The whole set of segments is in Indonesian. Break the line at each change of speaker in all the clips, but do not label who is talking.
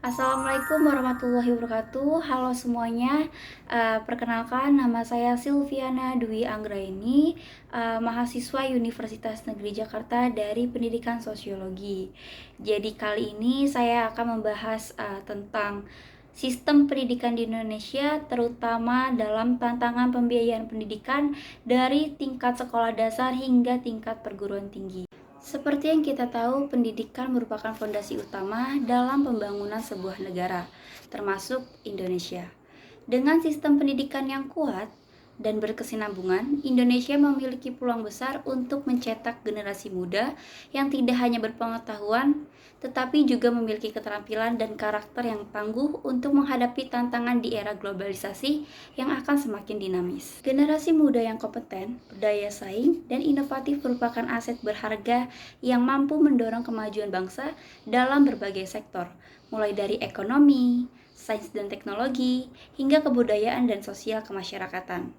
Assalamualaikum warahmatullahi wabarakatuh. Halo semuanya. Perkenalkan nama saya Silviana Dwi Anggraini, mahasiswa Universitas Negeri Jakarta dari Pendidikan Sosiologi. Jadi kali ini saya akan membahas tentang sistem pendidikan di Indonesia, terutama dalam tantangan pembiayaan pendidikan dari tingkat sekolah dasar hingga tingkat perguruan tinggi. Seperti yang kita tahu, pendidikan merupakan fondasi utama dalam pembangunan sebuah negara, termasuk Indonesia. Dengan sistem pendidikan yang kuat dan berkesinambungan, Indonesia memiliki peluang besar untuk mencetak generasi muda yang tidak hanya berpengetahuan, tetapi juga memiliki keterampilan dan karakter yang tangguh untuk menghadapi tantangan di era globalisasi yang akan semakin dinamis. Generasi muda yang kompeten, berdaya saing, dan inovatif merupakan aset berharga yang mampu mendorong kemajuan bangsa dalam berbagai sektor, mulai dari ekonomi, sains dan teknologi, hingga kebudayaan dan sosial kemasyarakatan.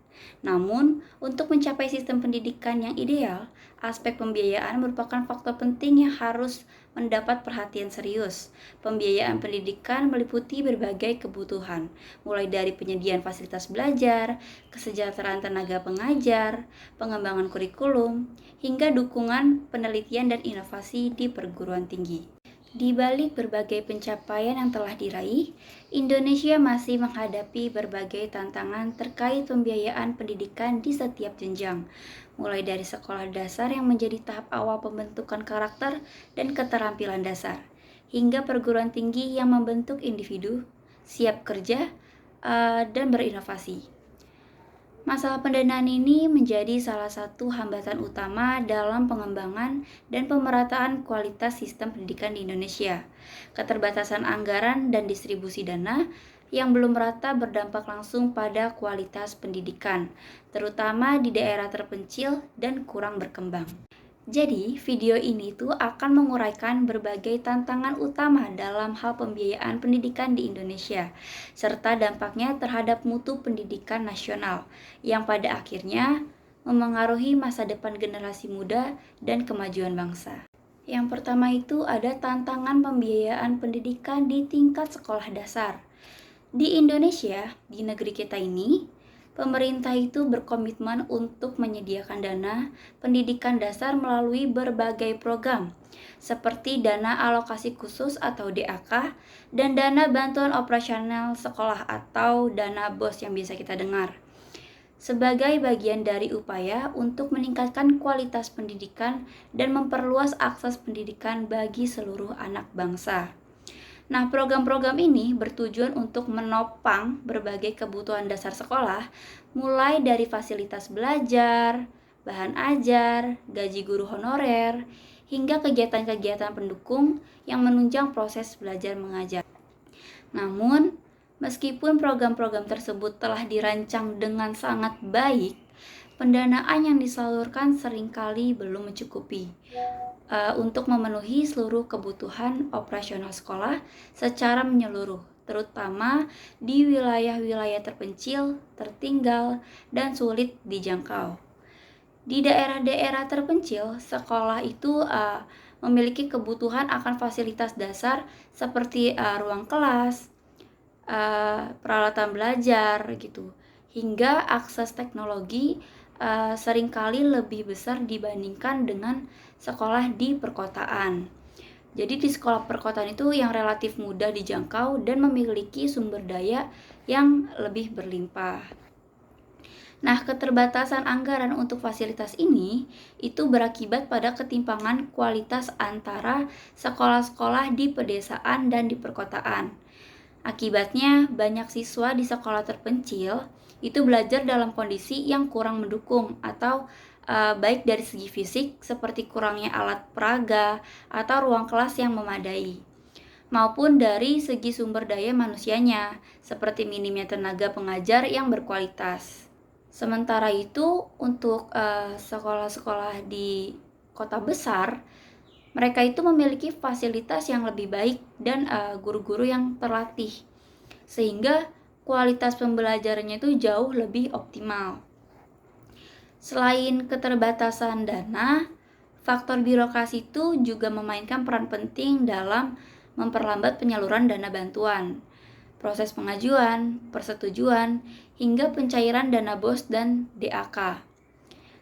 Namun, untuk mencapai sistem pendidikan yang ideal, aspek pembiayaan merupakan faktor penting yang harus mendapat perhatian serius. Pembiayaan pendidikan meliputi berbagai kebutuhan, mulai dari penyediaan fasilitas belajar, kesejahteraan tenaga pengajar, pengembangan kurikulum, hingga dukungan penelitian dan inovasi di perguruan tinggi. Di balik berbagai pencapaian yang telah diraih, Indonesia masih menghadapi berbagai tantangan terkait pembiayaan pendidikan di setiap jenjang, mulai dari sekolah dasar yang menjadi tahap awal pembentukan karakter dan keterampilan dasar, hingga perguruan tinggi yang membentuk individu siap kerja dan berinovasi. Masalah pendanaan ini menjadi salah satu hambatan utama dalam pengembangan dan pemerataan kualitas sistem pendidikan di Indonesia. Keterbatasan anggaran dan distribusi dana yang belum merata berdampak langsung pada kualitas pendidikan, terutama di daerah terpencil dan kurang berkembang. Jadi, video ini tuh akan menguraikan berbagai tantangan utama dalam hal pembiayaan pendidikan di Indonesia, serta dampaknya terhadap mutu pendidikan nasional, yang pada akhirnya memengaruhi masa depan generasi muda dan kemajuan bangsa. Yang pertama itu ada tantangan pembiayaan pendidikan di tingkat sekolah dasar. Di Indonesia, di negeri kita ini, pemerintah itu berkomitmen untuk menyediakan dana pendidikan dasar melalui berbagai program, seperti dana alokasi khusus atau DAK, dan dana bantuan operasional sekolah atau dana BOS yang biasa kita dengar. Sebagai bagian dari upaya untuk meningkatkan kualitas pendidikan dan memperluas akses pendidikan bagi seluruh anak bangsa. Nah, program-program ini bertujuan untuk menopang berbagai kebutuhan dasar sekolah, mulai dari fasilitas belajar, bahan ajar, gaji guru honorer, hingga kegiatan-kegiatan pendukung yang menunjang proses belajar mengajar. Namun, meskipun program-program tersebut telah dirancang dengan sangat baik, pendanaan yang disalurkan seringkali belum mencukupi untuk memenuhi seluruh kebutuhan operasional sekolah secara menyeluruh, terutama di wilayah-wilayah terpencil, tertinggal, dan sulit dijangkau. Di daerah-daerah terpencil, sekolah itu memiliki kebutuhan akan fasilitas dasar seperti ruang kelas, peralatan belajar gitu, hingga akses teknologi seringkali lebih besar dibandingkan dengan sekolah di perkotaan. Jadi di sekolah perkotaan itu yang relatif mudah dijangkau dan memiliki sumber daya yang lebih berlimpah. Nah, keterbatasan anggaran untuk fasilitas ini itu berakibat pada ketimpangan kualitas antara sekolah-sekolah di pedesaan dan di perkotaan. Akibatnya, banyak siswa di sekolah terpencil itu belajar dalam kondisi yang kurang mendukung atau baik dari segi fisik seperti kurangnya alat peraga atau ruang kelas yang memadai, maupun dari segi sumber daya manusianya seperti minimnya tenaga pengajar yang berkualitas. Sementara itu, untuk sekolah-sekolah di kota besar, mereka itu memiliki fasilitas yang lebih baik dan guru-guru yang terlatih, sehingga kualitas pembelajarannya itu jauh lebih optimal. Selain keterbatasan dana, faktor birokrasi itu juga memainkan peran penting dalam memperlambat penyaluran dana bantuan, proses pengajuan, persetujuan, hingga pencairan dana BOS dan DAK.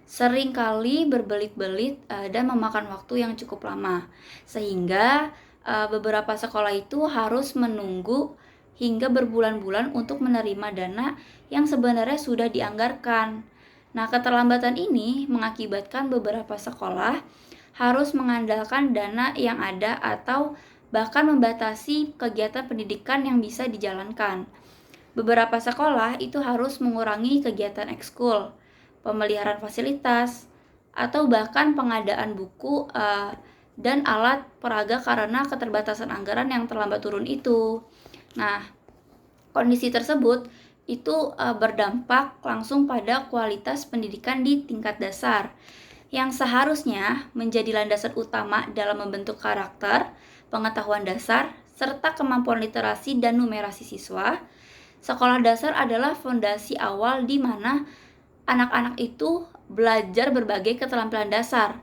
Seringkali berbelit-belit dan memakan waktu yang cukup lama, sehingga beberapa sekolah itu harus menunggu hingga berbulan-bulan untuk menerima dana yang sebenarnya sudah dianggarkan. Nah, keterlambatan ini mengakibatkan beberapa sekolah harus mengandalkan dana yang ada atau bahkan membatasi kegiatan pendidikan yang bisa dijalankan. Beberapa sekolah itu harus mengurangi kegiatan ekskul, pemeliharaan fasilitas, atau bahkan pengadaan buku dan alat peraga karena keterbatasan anggaran yang terlambat turun itu. Nah, kondisi tersebut itu berdampak langsung pada kualitas pendidikan di tingkat dasar yang seharusnya menjadi landasan utama dalam membentuk karakter, pengetahuan dasar, serta kemampuan literasi dan numerasi siswa. Sekolah dasar adalah fondasi awal di mana anak-anak itu belajar berbagai keterampilan dasar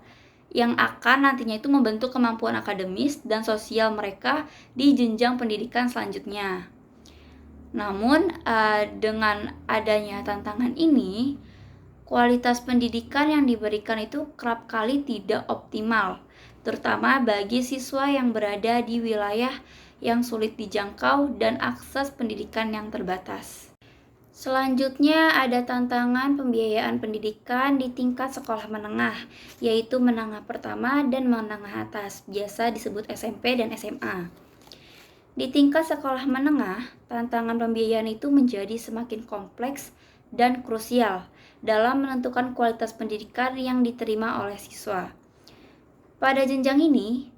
yang akan nantinya itu membentuk kemampuan akademis dan sosial mereka di jenjang pendidikan selanjutnya. Namun, dengan adanya tantangan ini, kualitas pendidikan yang diberikan itu kerap kali tidak optimal, terutama bagi siswa yang berada di wilayah yang sulit dijangkau dan akses pendidikan yang terbatas. Selanjutnya ada tantangan pembiayaan pendidikan di tingkat sekolah menengah, yaitu menengah pertama dan menengah atas, biasa disebut SMP dan SMA. Di tingkat sekolah menengah, tantangan pembiayaan itu menjadi semakin kompleks dan krusial dalam menentukan kualitas pendidikan yang diterima oleh siswa. Pada jenjang ini,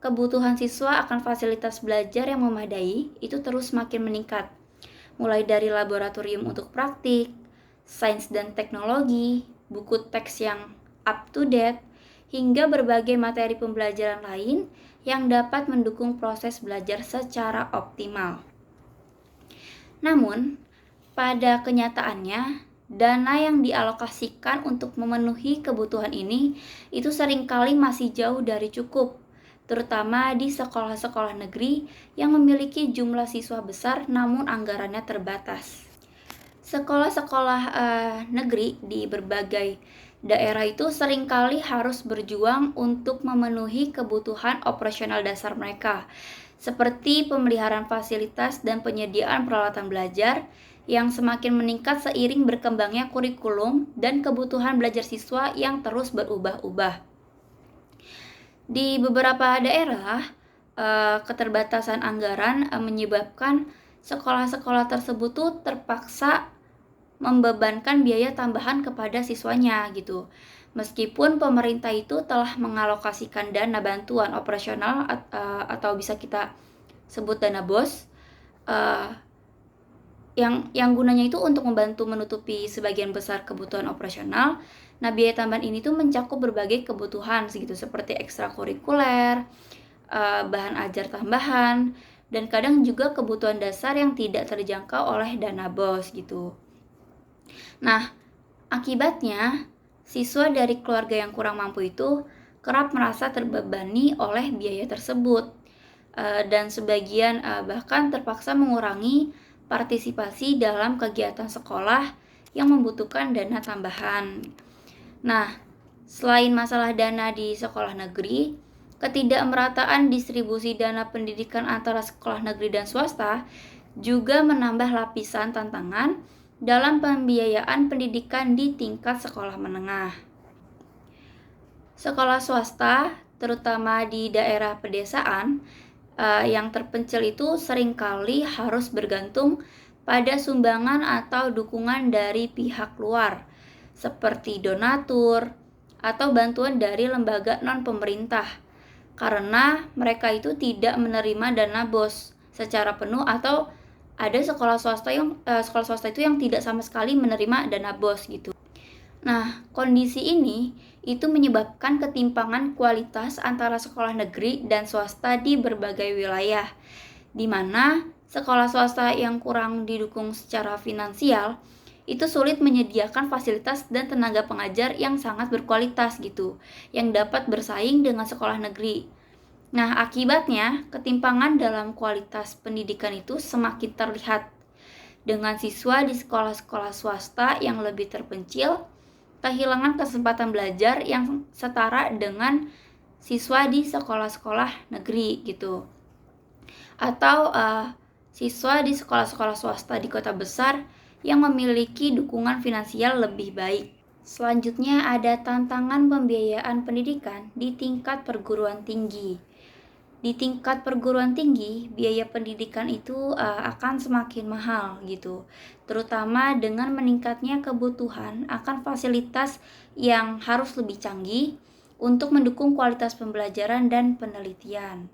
kebutuhan siswa akan fasilitas belajar yang memadai itu terus semakin meningkat, mulai dari laboratorium untuk praktik, sains dan teknologi, buku teks yang up to date, hingga berbagai materi pembelajaran lain yang dapat mendukung proses belajar secara optimal. Namun, pada kenyataannya, dana yang dialokasikan untuk memenuhi kebutuhan ini itu seringkali masih jauh dari cukup, terutama di sekolah-sekolah negeri yang memiliki jumlah siswa besar namun anggarannya terbatas. Sekolah-sekolah negeri di berbagai daerah itu seringkali harus berjuang untuk memenuhi kebutuhan operasional dasar mereka, seperti pemeliharaan fasilitas dan penyediaan peralatan belajar yang semakin meningkat seiring berkembangnya kurikulum dan kebutuhan belajar siswa yang terus berubah-ubah. Di beberapa daerah, keterbatasan anggaran menyebabkan sekolah-sekolah tersebut tuh terpaksa membebankan biaya tambahan kepada siswanya gitu. Meskipun pemerintah itu telah mengalokasikan dana bantuan operasional atau bisa kita sebut dana BOS, yang gunanya itu untuk membantu menutupi sebagian besar kebutuhan operasional. Nah, biaya tambahan ini tuh mencakup berbagai kebutuhan segitu seperti ekstrakurikuler, bahan ajar tambahan, dan kadang juga kebutuhan dasar yang tidak terjangkau oleh dana BOS gitu. Nah, akibatnya siswa dari keluarga yang kurang mampu itu kerap merasa terbebani oleh biaya tersebut, dan sebagian bahkan terpaksa mengurangi partisipasi dalam kegiatan sekolah yang membutuhkan dana tambahan. Nah, selain masalah dana di sekolah negeri, ketidakmerataan distribusi dana pendidikan antara sekolah negeri dan swasta juga menambah lapisan tantangan dalam pembiayaan pendidikan di tingkat sekolah menengah. Sekolah swasta, terutama di daerah pedesaan, yang terpencil itu seringkali harus bergantung pada sumbangan atau dukungan dari pihak luar, seperti donatur atau bantuan dari lembaga non-pemerintah, karena mereka itu tidak menerima dana BOS secara penuh atau ada sekolah swasta itu yang tidak sama sekali menerima dana BOS gitu. Nah, kondisi ini itu menyebabkan ketimpangan kualitas antara sekolah negeri dan swasta di berbagai wilayah, di mana sekolah swasta yang kurang didukung secara finansial itu sulit menyediakan fasilitas dan tenaga pengajar yang sangat berkualitas gitu, yang dapat bersaing dengan sekolah negeri. Nah, akibatnya ketimpangan dalam kualitas pendidikan itu semakin terlihat dengan siswa di sekolah-sekolah swasta yang lebih terpencil kehilangan kesempatan belajar yang setara dengan siswa di sekolah-sekolah negeri gitu. Atau siswa di sekolah-sekolah swasta di kota besar yang memiliki dukungan finansial lebih baik. Selanjutnya ada tantangan pembiayaan pendidikan di tingkat perguruan tinggi. Di tingkat perguruan tinggi, biaya pendidikan itu akan semakin mahal gitu. Terutama dengan meningkatnya kebutuhan akan fasilitas yang harus lebih canggih untuk mendukung kualitas pembelajaran dan penelitian.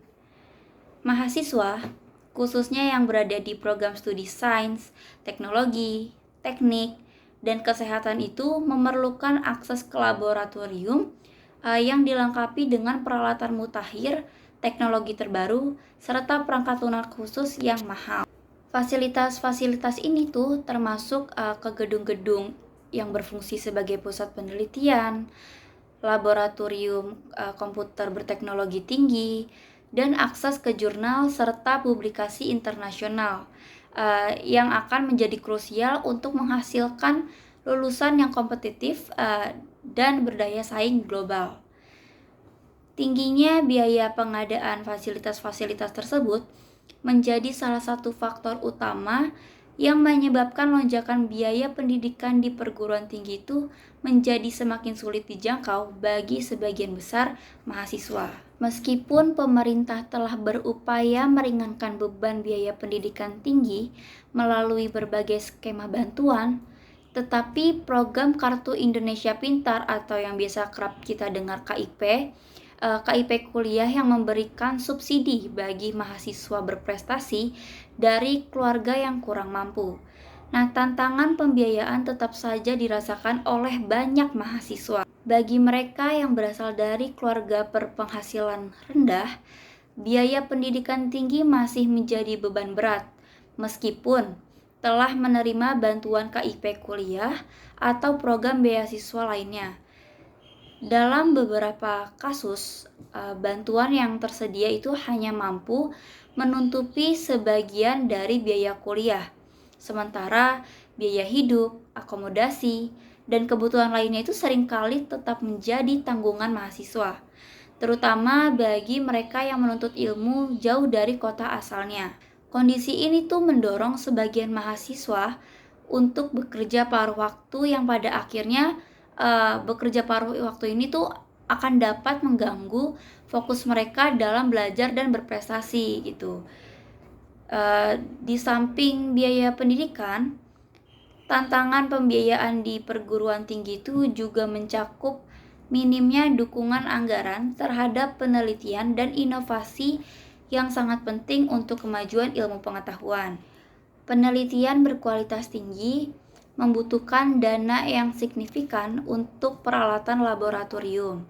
Mahasiswa, khususnya yang berada di program studi sains, teknologi, teknik, dan kesehatan itu memerlukan akses ke laboratorium yang dilengkapi dengan peralatan mutakhir, teknologi terbaru, serta perangkat lunak khusus yang mahal. Fasilitas-fasilitas ini tuh termasuk ke gedung-gedung yang berfungsi sebagai pusat penelitian, laboratorium komputer berteknologi tinggi, dan akses ke jurnal serta publikasi internasional yang akan menjadi krusial untuk menghasilkan lulusan yang kompetitif dan berdaya saing global. Tingginya biaya pengadaan fasilitas-fasilitas tersebut menjadi salah satu faktor utama yang menyebabkan lonjakan biaya pendidikan di perguruan tinggi itu menjadi semakin sulit dijangkau bagi sebagian besar mahasiswa. Meskipun pemerintah telah berupaya meringankan beban biaya pendidikan tinggi melalui berbagai skema bantuan, tetapi program Kartu Indonesia Pintar atau yang biasa kerap kita dengar KIP kuliah yang memberikan subsidi bagi mahasiswa berprestasi dari keluarga yang kurang mampu. Nah, tantangan pembiayaan tetap saja dirasakan oleh banyak mahasiswa. Bagi mereka yang berasal dari keluarga berpenghasilan rendah, biaya pendidikan tinggi masih menjadi beban berat, meskipun telah menerima bantuan KIP kuliah atau program beasiswa lainnya. Dalam beberapa kasus, bantuan yang tersedia itu hanya mampu menutupi sebagian dari biaya kuliah, sementara biaya hidup, akomodasi, dan kebutuhan lainnya itu seringkali tetap menjadi tanggungan mahasiswa, terutama bagi mereka yang menuntut ilmu jauh dari kota asalnya. Kondisi ini tuh mendorong sebagian mahasiswa untuk bekerja paruh waktu yang pada akhirnya bekerja paruh waktu ini tuh akan dapat mengganggu fokus mereka dalam belajar dan berprestasi gitu. Di samping biaya pendidikan, tantangan pembiayaan di perguruan tinggi itu juga mencakup minimnya dukungan anggaran terhadap penelitian dan inovasi yang sangat penting untuk kemajuan ilmu pengetahuan. Penelitian berkualitas tinggi membutuhkan dana yang signifikan untuk peralatan laboratorium,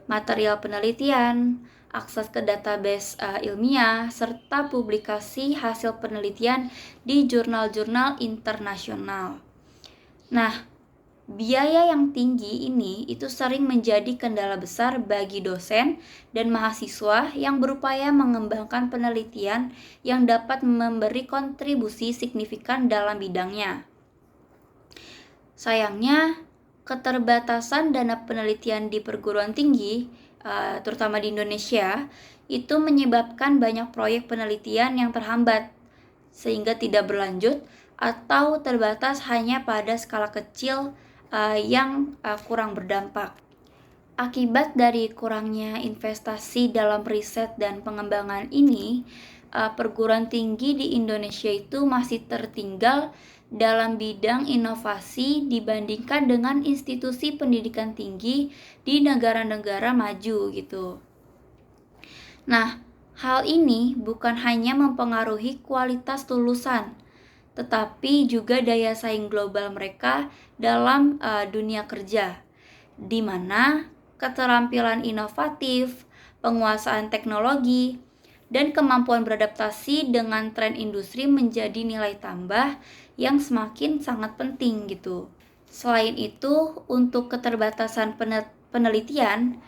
material penelitian, akses ke database ilmiah, serta publikasi hasil penelitian di jurnal-jurnal internasional. Nah, biaya yang tinggi ini itu sering menjadi kendala besar bagi dosen dan mahasiswa yang berupaya mengembangkan penelitian yang dapat memberi kontribusi signifikan dalam bidangnya. Sayangnya, keterbatasan dana penelitian di perguruan tinggi, terutama di Indonesia, itu menyebabkan banyak proyek penelitian yang terhambat, sehingga tidak berlanjut atau terbatas hanya pada skala kecil yang kurang berdampak. Akibat dari kurangnya investasi dalam riset dan pengembangan ini, perguruan tinggi di Indonesia itu masih tertinggal dalam bidang inovasi dibandingkan dengan institusi pendidikan tinggi di negara-negara maju gitu. Nah, hal ini bukan hanya mempengaruhi kualitas lulusan, tetapi juga daya saing global mereka dalam dunia kerja, di mana keterampilan inovatif, penguasaan teknologi, dan kemampuan beradaptasi dengan tren industri menjadi nilai tambah yang semakin sangat penting gitu. Selain itu, untuk keterbatasan penelitian,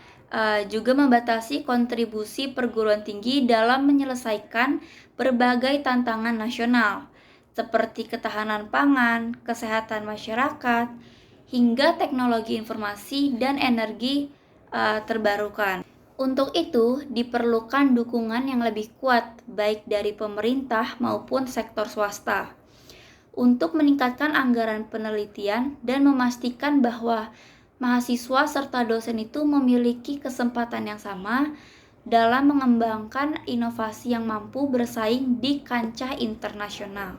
juga membatasi kontribusi perguruan tinggi dalam menyelesaikan berbagai tantangan nasional, seperti ketahanan pangan, kesehatan masyarakat, hingga teknologi informasi dan energi terbarukan. Untuk itu, diperlukan dukungan yang lebih kuat, baik dari pemerintah maupun sektor swasta, untuk meningkatkan anggaran penelitian dan memastikan bahwa mahasiswa serta dosen itu memiliki kesempatan yang sama dalam mengembangkan inovasi yang mampu bersaing di kancah internasional.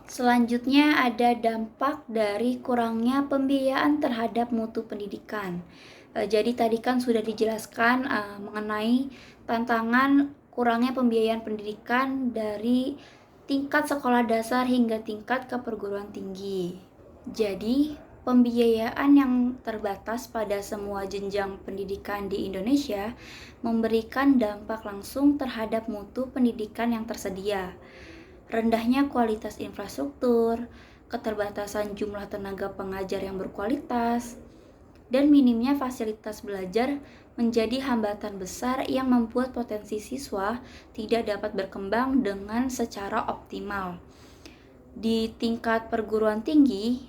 Selanjutnya ada dampak dari kurangnya pembiayaan terhadap mutu pendidikan. Jadi tadi kan sudah dijelaskan mengenai tantangan kurangnya pembiayaan pendidikan dari tingkat sekolah dasar hingga tingkat ke perguruan tinggi. Jadi pembiayaan yang terbatas pada semua jenjang pendidikan di Indonesia memberikan dampak langsung terhadap mutu pendidikan yang tersedia. Rendahnya kualitas infrastruktur, keterbatasan jumlah tenaga pengajar yang berkualitas, dan minimnya fasilitas belajar menjadi hambatan besar yang membuat potensi siswa tidak dapat berkembang dengan secara optimal. Di tingkat perguruan tinggi,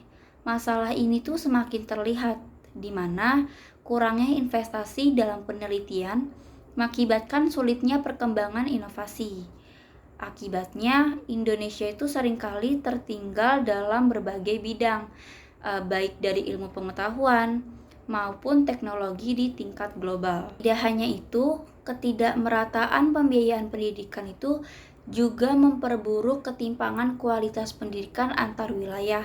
masalah ini tuh semakin terlihat, di mana kurangnya investasi dalam penelitian mengakibatkan sulitnya perkembangan inovasi. Akibatnya, Indonesia itu seringkali tertinggal dalam berbagai bidang, baik dari ilmu pengetahuan maupun teknologi di tingkat global. Tidak hanya itu, ketidakmerataan pembiayaan pendidikan itu juga memperburuk ketimpangan kualitas pendidikan antar wilayah.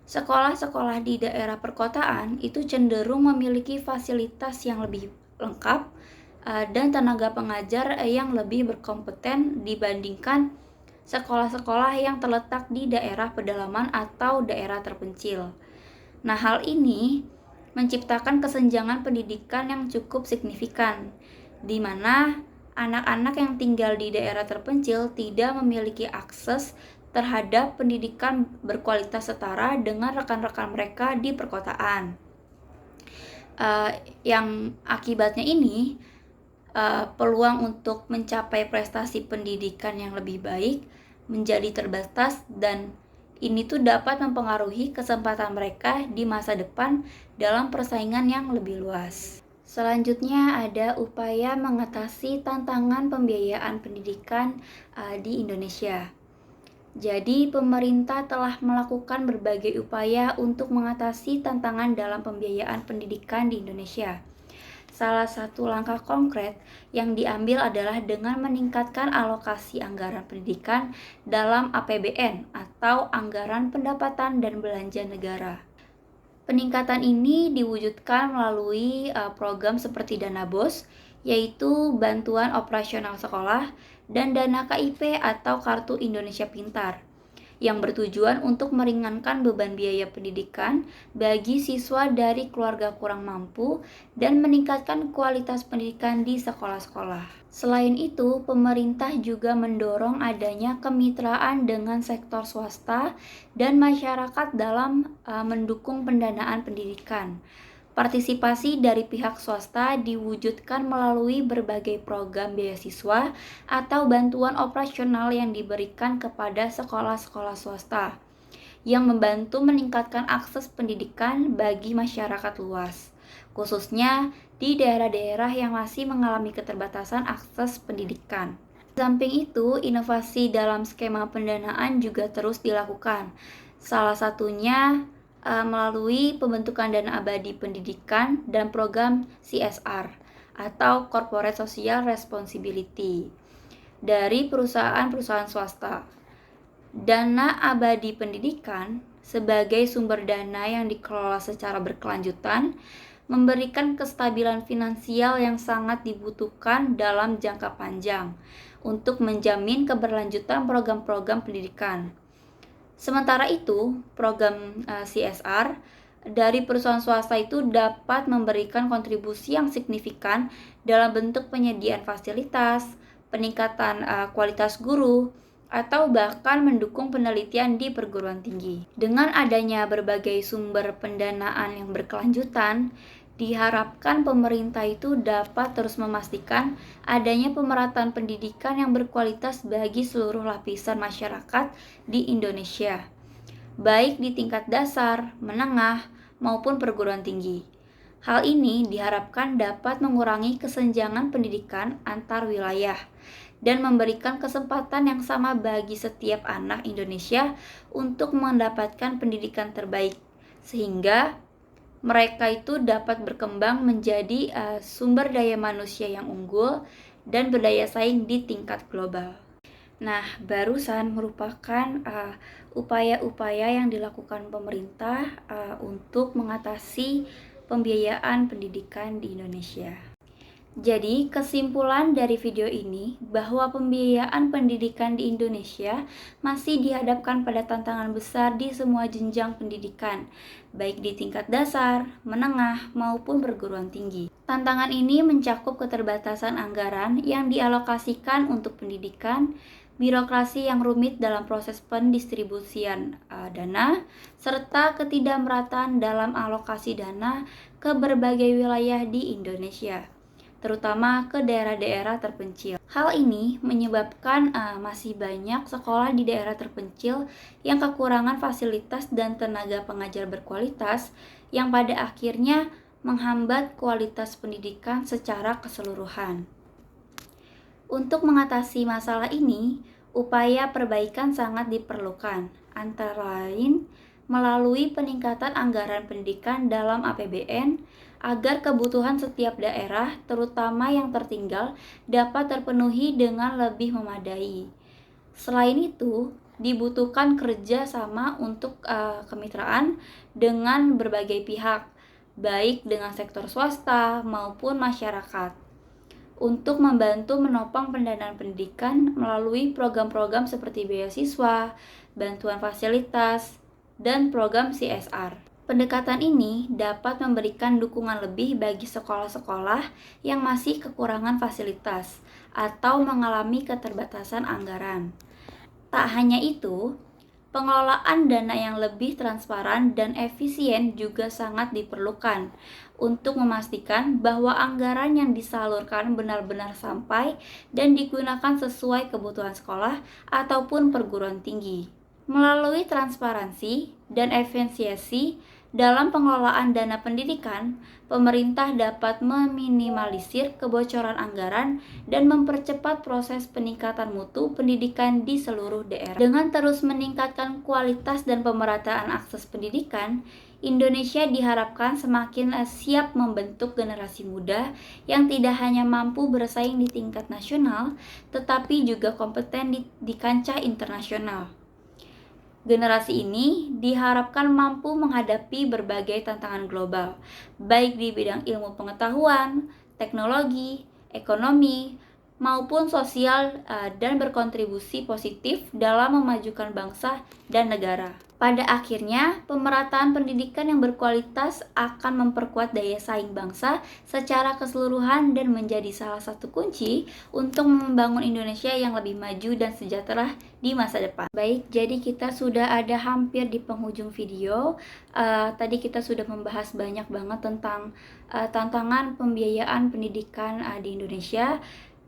Sekolah-sekolah di daerah perkotaan itu cenderung memiliki fasilitas yang lebih lengkap dan tenaga pengajar yang lebih berkompeten dibandingkan sekolah-sekolah yang terletak di daerah pedalaman atau daerah terpencil. Nah, hal ini menciptakan kesenjangan pendidikan yang cukup signifikan, di mana anak-anak yang tinggal di daerah terpencil tidak memiliki akses terhadap pendidikan berkualitas setara dengan rekan-rekan mereka di perkotaan. Yang akibatnya ini, peluang untuk mencapai prestasi pendidikan yang lebih baik menjadi terbatas, dan ini tuh dapat mempengaruhi kesempatan mereka di masa depan dalam persaingan yang lebih luas. Selanjutnya ada upaya mengatasi tantangan pembiayaan pendidikan di Indonesia. Jadi pemerintah telah melakukan berbagai upaya untuk mengatasi tantangan dalam pembiayaan pendidikan di Indonesia. Salah satu langkah konkret yang diambil adalah dengan meningkatkan alokasi anggaran pendidikan dalam APBN atau Anggaran Pendapatan dan Belanja Negara. Peningkatan ini diwujudkan melalui program seperti Dana BOS, yaitu Bantuan Operasional Sekolah, dan Dana KIP atau Kartu Indonesia Pintar, yang bertujuan untuk meringankan beban biaya pendidikan bagi siswa dari keluarga kurang mampu dan meningkatkan kualitas pendidikan di sekolah-sekolah. Selain itu, pemerintah juga mendorong adanya kemitraan dengan sektor swasta dan masyarakat dalam mendukung pendanaan pendidikan. Partisipasi dari pihak swasta diwujudkan melalui berbagai program beasiswa atau bantuan operasional yang diberikan kepada sekolah-sekolah swasta, yang membantu meningkatkan akses pendidikan bagi masyarakat luas, khususnya di daerah-daerah yang masih mengalami keterbatasan akses pendidikan. Di samping itu, inovasi dalam skema pendanaan juga terus dilakukan. Salah satunya melalui pembentukan dana abadi pendidikan dan program CSR atau Corporate Social Responsibility dari perusahaan-perusahaan swasta. Dana abadi pendidikan sebagai sumber dana yang dikelola secara berkelanjutan memberikan kestabilan finansial yang sangat dibutuhkan dalam jangka panjang untuk menjamin keberlanjutan program-program pendidikan. Sementara itu, program CSR dari perusahaan swasta itu dapat memberikan kontribusi yang signifikan dalam bentuk penyediaan fasilitas, peningkatan kualitas guru, atau bahkan mendukung penelitian di perguruan tinggi. Dengan adanya berbagai sumber pendanaan yang berkelanjutan, Diharapkan pemerintah itu dapat terus memastikan adanya pemerataan pendidikan yang berkualitas bagi seluruh lapisan masyarakat di Indonesia, baik di tingkat dasar, menengah, maupun perguruan tinggi. Hal ini diharapkan dapat mengurangi kesenjangan pendidikan antar wilayah dan memberikan kesempatan yang sama bagi setiap anak Indonesia untuk mendapatkan pendidikan terbaik, sehingga mereka itu dapat berkembang menjadi sumber daya manusia yang unggul dan berdaya saing di tingkat global. Nah, barusan merupakan upaya-upaya yang dilakukan pemerintah untuk mengatasi pembiayaan pendidikan di Indonesia. Jadi, kesimpulan dari video ini bahwa pembiayaan pendidikan di Indonesia masih dihadapkan pada tantangan besar di semua jenjang pendidikan, baik di tingkat dasar, menengah, maupun perguruan tinggi. Tantangan ini mencakup keterbatasan anggaran yang dialokasikan untuk pendidikan, birokrasi yang rumit dalam proses pendistribusian dana, serta ketidakmerataan dalam alokasi dana ke berbagai wilayah di Indonesia, terutama ke daerah-daerah terpencil. Hal ini menyebabkan masih banyak sekolah di daerah terpencil yang kekurangan fasilitas dan tenaga pengajar berkualitas yang pada akhirnya menghambat kualitas pendidikan secara keseluruhan. Untuk mengatasi masalah ini, upaya perbaikan sangat diperlukan, antara lain melalui peningkatan anggaran pendidikan dalam APBN agar kebutuhan setiap daerah, terutama yang tertinggal, dapat terpenuhi dengan lebih memadai. Selain itu, dibutuhkan kerja sama untuk kemitraan dengan berbagai pihak, baik dengan sektor swasta maupun masyarakat, untuk membantu menopang pendanaan pendidikan melalui program-program seperti beasiswa, bantuan fasilitas, dan program CSR. Pendekatan ini dapat memberikan dukungan lebih bagi sekolah-sekolah yang masih kekurangan fasilitas atau mengalami keterbatasan anggaran. Tak hanya itu, pengelolaan dana yang lebih transparan dan efisien juga sangat diperlukan untuk memastikan bahwa anggaran yang disalurkan benar-benar sampai dan digunakan sesuai kebutuhan sekolah ataupun perguruan tinggi. Melalui transparansi dan efisiensi dalam pengelolaan dana pendidikan, pemerintah dapat meminimalisir kebocoran anggaran dan mempercepat proses peningkatan mutu pendidikan di seluruh daerah. Dengan terus meningkatkan kualitas dan pemerataan akses pendidikan, Indonesia diharapkan semakin siap membentuk generasi muda yang tidak hanya mampu bersaing di tingkat nasional, tetapi juga kompeten di kancah internasional. Generasi ini diharapkan mampu menghadapi berbagai tantangan global, baik di bidang ilmu pengetahuan, teknologi, ekonomi, maupun sosial, dan berkontribusi positif dalam memajukan bangsa dan negara. Pada akhirnya, pemerataan pendidikan yang berkualitas akan memperkuat daya saing bangsa secara keseluruhan dan menjadi salah satu kunci untuk membangun Indonesia yang lebih maju dan sejahtera di masa depan. Baik, jadi kita sudah ada hampir di penghujung video. Tadi kita sudah membahas banyak banget tentang tantangan pembiayaan pendidikan di Indonesia,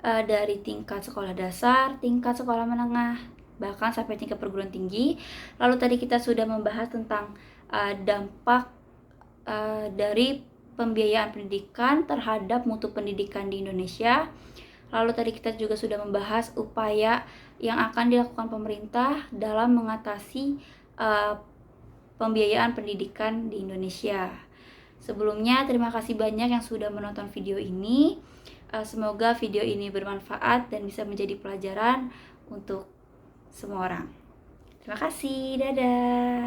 dari tingkat sekolah dasar, tingkat sekolah menengah, bahkan sampai tingkat perguruan tinggi. Lalu tadi kita sudah membahas tentang dampak dari pembiayaan pendidikan terhadap mutu pendidikan di Indonesia. Lalu tadi kita juga sudah membahas upaya yang akan dilakukan pemerintah dalam mengatasi pembiayaan pendidikan di Indonesia. Sebelumnya, terima kasih banyak yang sudah menonton video ini. Semoga video ini bermanfaat dan bisa menjadi pelajaran untuk semua orang. Terima kasih, dadah.